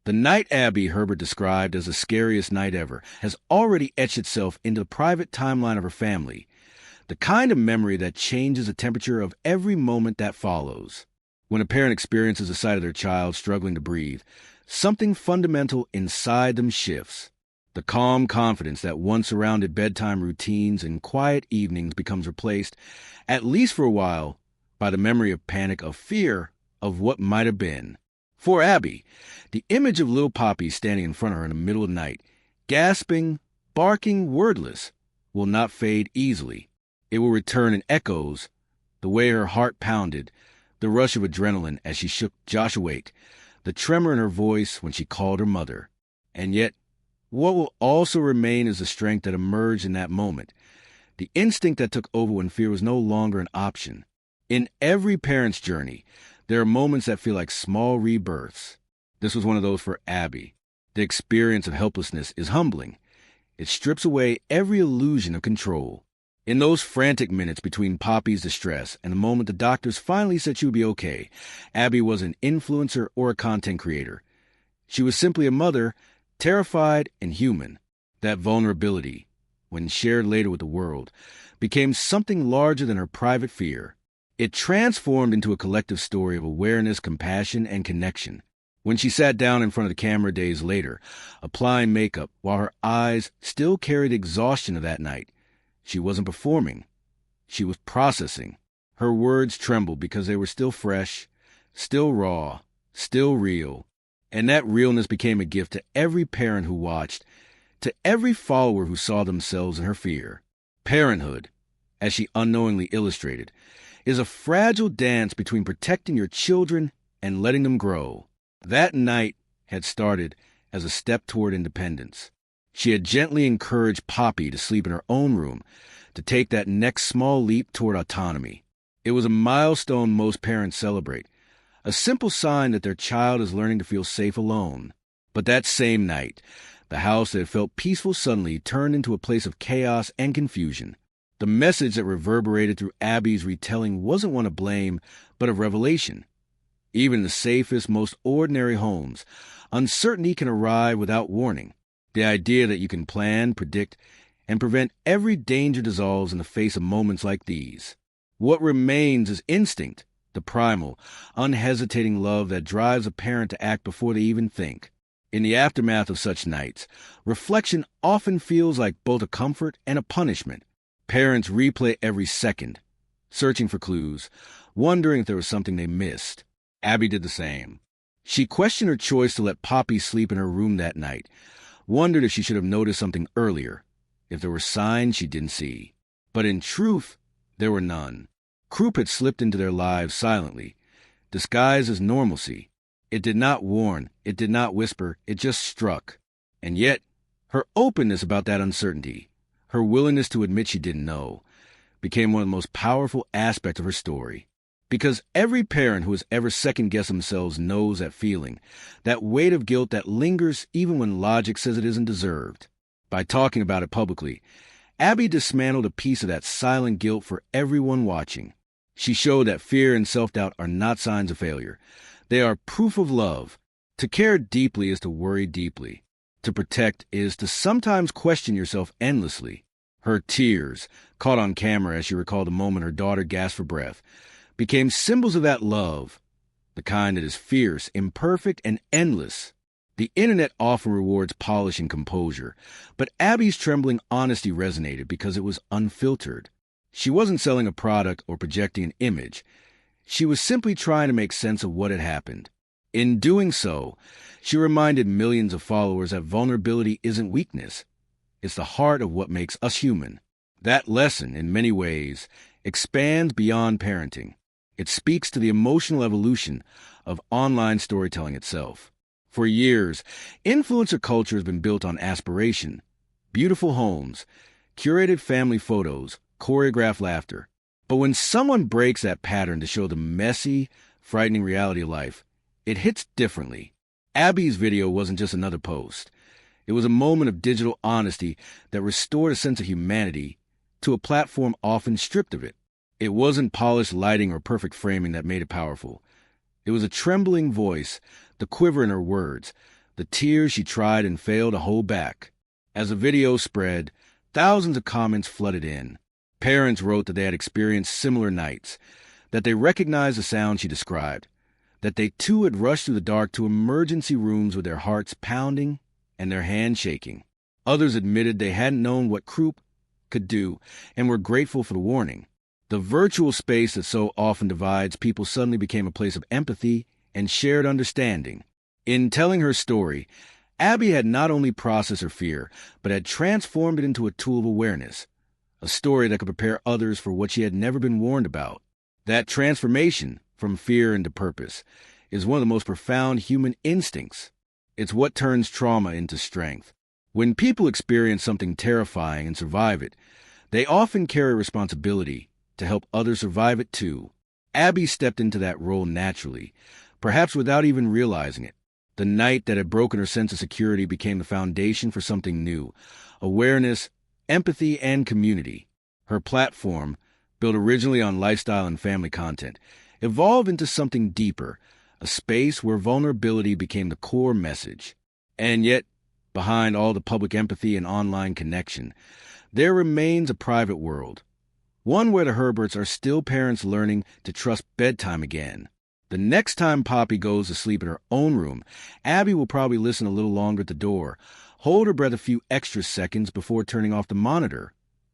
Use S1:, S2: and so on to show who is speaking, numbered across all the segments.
S1: The night Abbie Herbert described as the scariest night ever has already etched itself into the private timeline of her family, the kind of memory that changes the temperature of every moment that follows. When a parent experiences the sight of their child struggling to breathe, something fundamental inside them shifts. The calm confidence that once surrounded bedtime routines and quiet evenings becomes replaced, at least for a while, by the memory of panic, of fear of what might have been. For Abbie, the image of little Poppy standing in front of her in the middle of the night, gasping, barking, wordless, will not fade easily. It will return in echoes, the way her heart pounded, the rush of adrenaline as she shook Josh awake, the tremor in her voice when she called her mother. And yet, what will also remain is the strength that emerged in that moment, the instinct that took over when fear was no longer an option. In every parent's journey, there are moments that feel like small rebirths. This was one of those for Abbie. The experience of helplessness is humbling. It strips away every illusion of control. In those frantic minutes between Poppy's distress and the moment the doctors finally said she would be okay, Abbie was an influencer or a content creator. She was simply a mother, terrified and human. That vulnerability, when shared later with the world, became something larger than her private fear. It transformed into a collective story of awareness, compassion, and connection. When she sat down in front of the camera days later, applying makeup while her eyes still carried the exhaustion of that night, she wasn't performing. She was processing. Her words trembled because they were still fresh, still raw, still real. And that realness became a gift to every parent who watched, to every follower who saw themselves in her fear. Parenthood, as she unknowingly illustrated, is a fragile dance between protecting your children and letting them grow. That night had started as a step toward independence. She had gently encouraged Poppy to sleep in her own room, to take that next small leap toward autonomy. It was a milestone most parents celebrate, a simple sign that their child is learning to feel safe alone. But that same night, the house that had felt peaceful suddenly turned into a place of chaos and confusion. The message that reverberated through Abbie's retelling wasn't one of blame, but of revelation. Even in the safest, most ordinary homes, uncertainty can arrive without warning. The idea that you can plan, predict, and prevent every danger dissolves in the face of moments like these. What remains is instinct, the primal, unhesitating love that drives a parent to act before they even think. In the aftermath of such nights, reflection often feels like both a comfort and a punishment. Parents replay every second, searching for clues, wondering if there was something they missed. Abbie did the same. She questioned her choice to let Poppy sleep in her room that night, wondered if she should have noticed something earlier, if there were signs she didn't see. But in truth, there were none. Croup had slipped into their lives silently, disguised as normalcy. It did not warn, it did not whisper, it just struck. And yet, her openness about that uncertainty, her willingness to admit she didn't know, became one of the most powerful aspects of her story. Because every parent who has ever second-guessed themselves knows that feeling, that weight of guilt that lingers even when logic says it isn't deserved. By talking about it publicly, Abbie dismantled a piece of that silent guilt for everyone watching. She showed that fear and self-doubt are not signs of failure. They are proof of love. To care deeply is to worry deeply. To protect is to sometimes question yourself endlessly. Her tears, caught on camera as she recalled the moment her daughter gasped for breath, became symbols of that love, the kind that is fierce, imperfect, and endless. The internet often rewards polish and composure, but Abbie's trembling honesty resonated because it was unfiltered. She wasn't selling a product or projecting an image. She was simply trying to make sense of what had happened. In doing so, she reminded millions of followers that vulnerability isn't weakness. It's the heart of what makes us human. That lesson, in many ways, expands beyond parenting. It speaks to the emotional evolution of online storytelling itself. For years, influencer culture has been built on aspiration, beautiful homes, curated family photos, choreographed laughter. But when someone breaks that pattern to show the messy, frightening reality of life, it hits differently. Abbie's video wasn't just another post. It was a moment of digital honesty that restored a sense of humanity to a platform often stripped of it. It wasn't polished lighting or perfect framing that made it powerful. It was a trembling voice, the quiver in her words, the tears she tried and failed to hold back. As the video spread, thousands of comments flooded in. Parents wrote that they had experienced similar nights, that they recognized the sound she described, that they too had rushed through the dark to emergency rooms with their hearts pounding and their hands shaking. Others admitted they hadn't known what Croup could do and were grateful for the warning. The virtual space that so often divides people suddenly became a place of empathy and shared understanding. In telling her story, Abbie had not only processed her fear, but had transformed it into a tool of awareness, a story that could prepare others for what she had never been warned about. That transformation from fear into purpose is one of the most profound human instincts. It's what turns trauma into strength. When people experience something terrifying and survive it, they often carry responsibility to help others survive it too. Abbie stepped into that role naturally, perhaps without even realizing it. The night that had broken her sense of security became the foundation for something new: awareness, empathy, and community. Her platform, built originally on lifestyle and family content, evolved into something deeper, a space where vulnerability became the core message. And yet, behind all the public empathy and online connection, there remains a private world, one where the Herberts are still parents learning to trust bedtime again. The next time Poppy goes to sleep in her own room, Abbie will probably listen a little longer at the door, hold her breath a few extra seconds before turning off the monitor,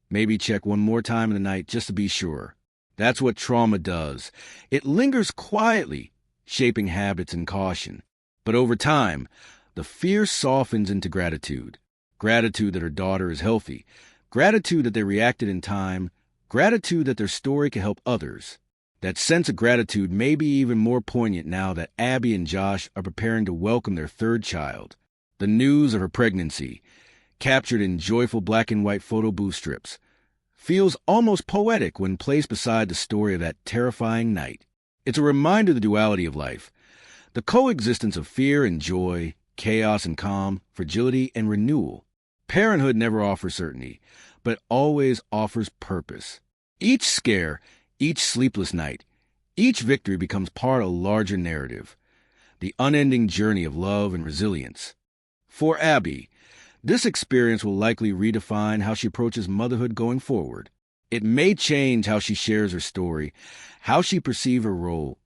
S1: maybe check one more time in the night just to be sure. That's what trauma does. It lingers quietly, shaping habits and caution. But over time, the fear softens into gratitude. Gratitude that her daughter is healthy. Gratitude that they reacted in time. Gratitude that their story can help others. That sense of gratitude may be even more poignant now that Abbie and Josh are preparing to welcome their third child. The news of her pregnancy, captured in joyful black and white photo booth strips, feels almost poetic when placed beside the story of that terrifying night. It's a reminder of the duality of life, the coexistence of fear and joy, chaos and calm, fragility and renewal. Parenthood never offers certainty, but always offers purpose. Each scare, each sleepless night, each victory becomes part of a larger narrative, the unending journey of love and resilience. For Abbie, this experience will likely redefine how she approaches motherhood going forward. It may change how she shares her story, how she perceives her role,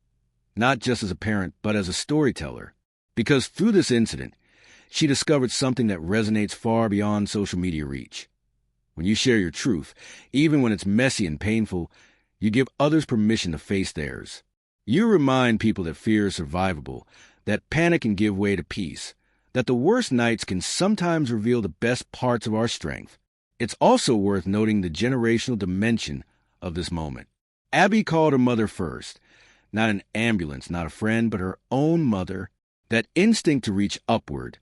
S1: not just as a parent, but as a storyteller. Because through this incident, she discovered something that resonates far beyond social media reach. When you share your truth, even when it's messy and painful, you give others permission to face theirs. You remind people that fear is survivable, that panic can give way to peace, that the worst nights can sometimes reveal the best parts of our strength. It's also worth noting the generational dimension of this moment. Abbie called her mother first, not an ambulance, not a friend, but her own mother. That instinct to reach upward,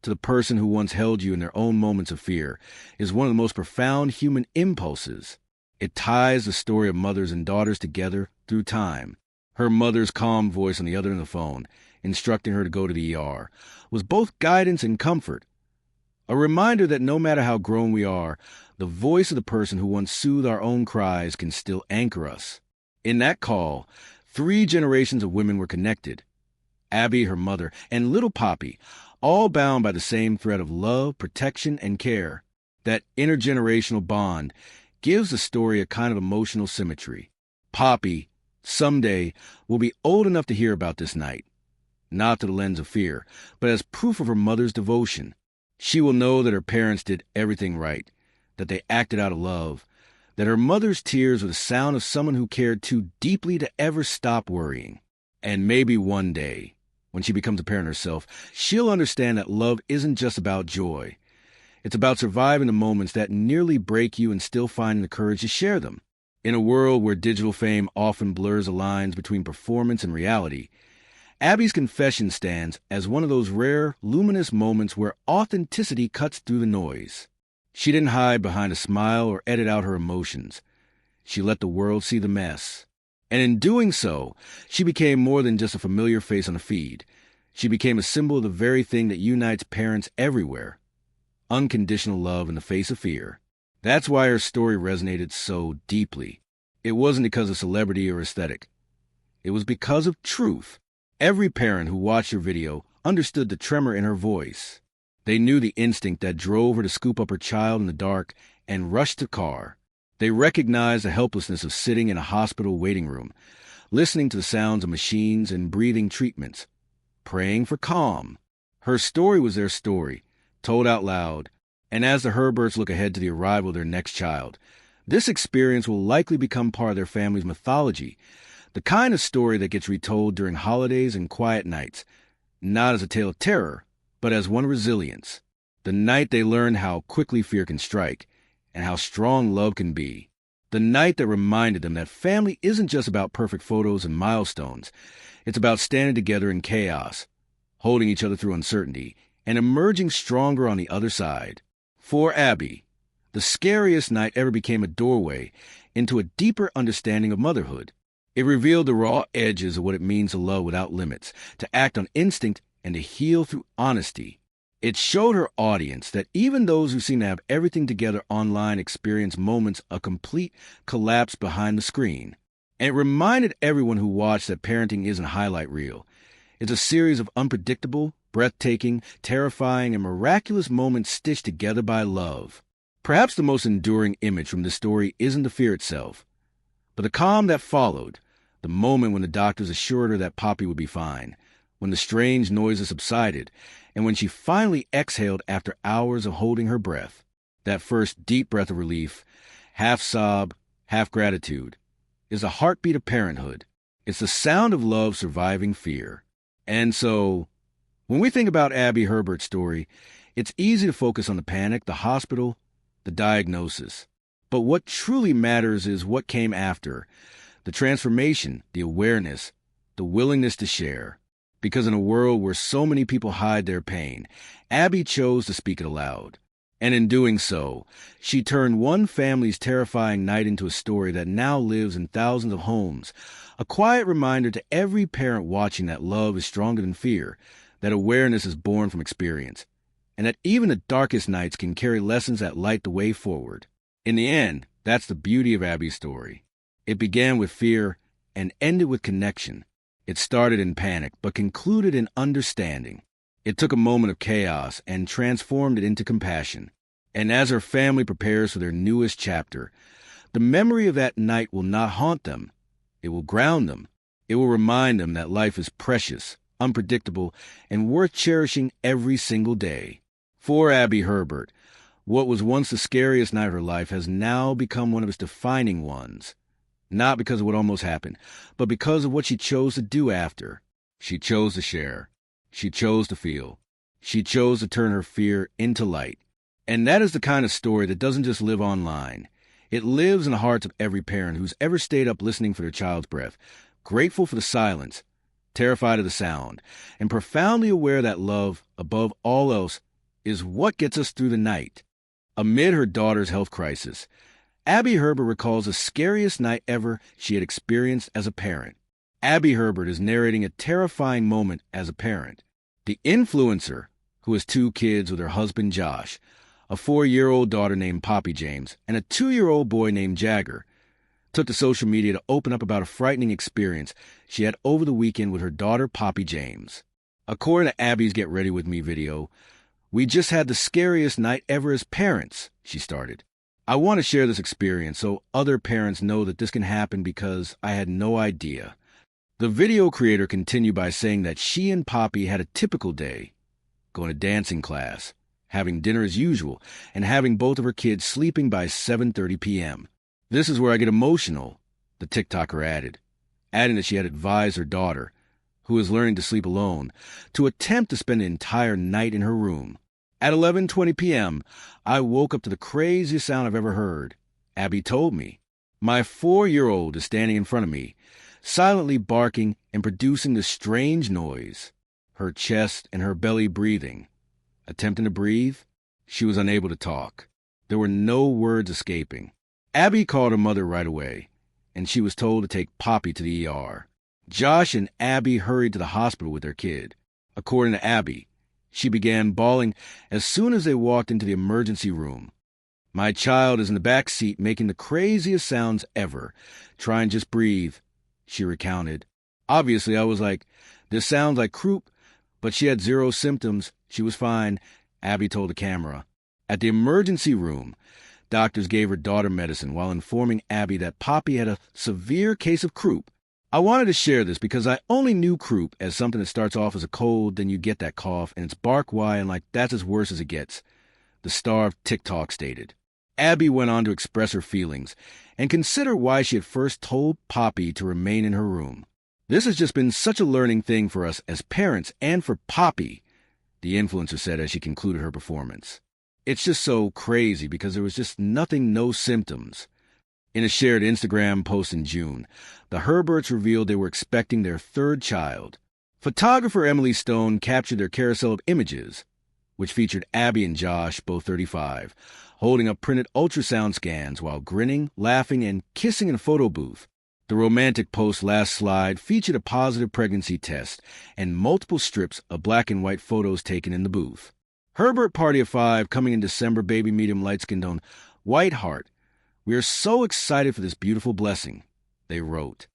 S1: to the person who once held you in their own moments of fear, is one of the most profound human impulses. It ties the story of mothers and daughters together through time. Her mother's calm voice on the other end of the phone, instructing her to go to the ER, was both guidance and comfort. A reminder that no matter how grown we are, the voice of the person who once soothed our own cries can still anchor us. In that call, 3 generations of women were connected. Abbie, her mother, and little Poppy, all bound by the same thread of love, protection, and care. That intergenerational bond gives the story a kind of emotional symmetry. Poppy, someday, will be old enough to hear about this night, not through the lens of fear, but as proof of her mother's devotion. She will know that her parents did everything right, that they acted out of love, that her mother's tears were the sound of someone who cared too deeply to ever stop worrying. And maybe one day, when she becomes a parent herself, she'll understand that love isn't just about joy. It's about surviving the moments that nearly break you and still finding the courage to share them. In a world where digital fame often blurs the lines between performance and reality, Abbie's confession stands as one of those rare, luminous moments where authenticity cuts through the noise. She didn't hide behind a smile or edit out her emotions. She let the world see the mess. And in doing so, she became more than just a familiar face on a feed. She became a symbol of the very thing that unites parents everywhere: unconditional love in the face of fear. That's why her story resonated so deeply. It wasn't because of celebrity or aesthetic. It was because of truth. Every parent who watched her video understood the tremor in her voice. They knew the instinct that drove her to scoop up her child in the dark and rush to the car. They recognized the helplessness of sitting in a hospital waiting room, listening to the sounds of machines and breathing treatments, praying for calm. Her story was their story, told out loud, and as the Herberts look ahead to the arrival of their next child, this experience will likely become part of their family's mythology, the kind of story that gets retold during holidays and quiet nights, not as a tale of terror, but as one of resilience. The night they learned how quickly fear can strike and how strong love can be. The night that reminded them that family isn't just about perfect photos and milestones. It's about standing together in chaos, holding each other through uncertainty, and emerging stronger on the other side. For Abbie, the scariest night ever became a doorway into a deeper understanding of motherhood. It revealed the raw edges of what it means to love without limits, to act on instinct, and to heal through honesty. It showed her audience that even those who seem to have everything together online experience moments of complete collapse behind the screen. And it reminded everyone who watched that parenting isn't a highlight reel. It's a series of unpredictable, breathtaking, terrifying, and miraculous moments stitched together by love. Perhaps the most enduring image from this story isn't the fear itself, but the calm that followed, the moment when the doctors assured her that Poppy would be fine, when the strange noises subsided, and when she finally exhaled after hours of holding her breath. That first deep breath of relief, half sob, half gratitude, is the heartbeat of parenthood. It's the sound of love surviving fear. And so, when we think about Abbie Herbert's story, it's easy to focus on the panic, the hospital, the diagnosis. But what truly matters is what came after, the transformation, the awareness, the willingness to share. Because in a world where so many people hide their pain, Abbie chose to speak it aloud. And in doing so, she turned one family's terrifying night into a story that now lives in thousands of homes, a quiet reminder to every parent watching that love is stronger than fear, that awareness is born from experience, and that even the darkest nights can carry lessons that light the way forward. In the end, that's the beauty of Abbie's story. It began with fear and ended with connection. It started in panic, but concluded in understanding. It took a moment of chaos and transformed it into compassion. And as her family prepares for their newest chapter, the memory of that night will not haunt them. It will ground them. It will remind them that life is precious, unpredictable, and worth cherishing every single day. For Abbie Herbert, what was once the scariest night of her life has now become one of its defining ones. Not because of what almost happened, but because of what she chose to do after. She chose to share. She chose to feel. She chose to turn her fear into light. And that is the kind of story that doesn't just live online. It lives in the hearts of every parent who's ever stayed up listening for their child's breath, grateful for the silence, terrified of the sound, and profoundly aware that love, above all else, is what gets us through the night. Amid her daughter's health crisis, Abbie Herbert recalls the scariest night ever she had experienced as a parent. Abbie Herbert is narrating a terrifying moment as a parent. The influencer, who has 2 kids with her husband Josh, a 4-year-old daughter named Poppy James, and a 2-year-old boy named Jagger, took to social media to open up about a frightening experience she had over the weekend with her daughter Poppy James. According to Abbie's Get Ready With Me video, "We just had the scariest night ever as parents," she started. "I want to share this experience so other parents know that this can happen because I had no idea." The video creator continued by saying that she and Poppy had a typical day, going to dancing class, having dinner as usual, and having both of her kids sleeping by 7:30 p.m. "This is where I get emotional," the TikToker adding that she had advised her daughter, who is learning to sleep alone, to attempt to spend the entire night in her room. "At 11:20 p.m., I woke up to the craziest sound I've ever heard," Abbie told me. "My 4-year-old is standing in front of me, silently barking and producing this strange noise, her chest and her belly breathing. Attempting to breathe, she was unable to talk. There were no words escaping. Abbie called her mother right away, and she was told to take Poppy to the ER. Josh and Abbie hurried to the hospital with their kid. According to Abbie, she began bawling as soon as they walked into the emergency room. "My child is in the back seat making the craziest sounds ever. Try and just breathe," she recounted. "Obviously, I was like, this sounds like Croup, But she had zero symptoms. She was fine, Abbie told the camera. At the emergency room, doctors gave her daughter medicine while informing Abbie that Poppy had a severe case of croup. I wanted to share this because I only knew croup as something that starts off as a cold, then you get that cough, and it's bark why, and like that's as worse as it gets, the star of TikTok stated. Abbie went on to express her feelings and consider why she had first told Poppy to remain in her room. This has just been such a learning thing for us as parents and for Poppy, the influencer said as she concluded her performance. It's just so crazy because there was just nothing, no symptoms. In a shared Instagram post in June, the Herberts revealed they were expecting their third child. Photographer Emily Stone captured their carousel of images, which featured Abbie and Josh, both 35, holding up printed ultrasound scans while grinning, laughing, and kissing in a photo booth. The romantic post's last slide featured a positive pregnancy test and multiple strips of black and white photos taken in the booth. Herbert Party of 5 coming in December, baby medium light-skinned tone, White Heart. We are so excited for this beautiful blessing, they wrote.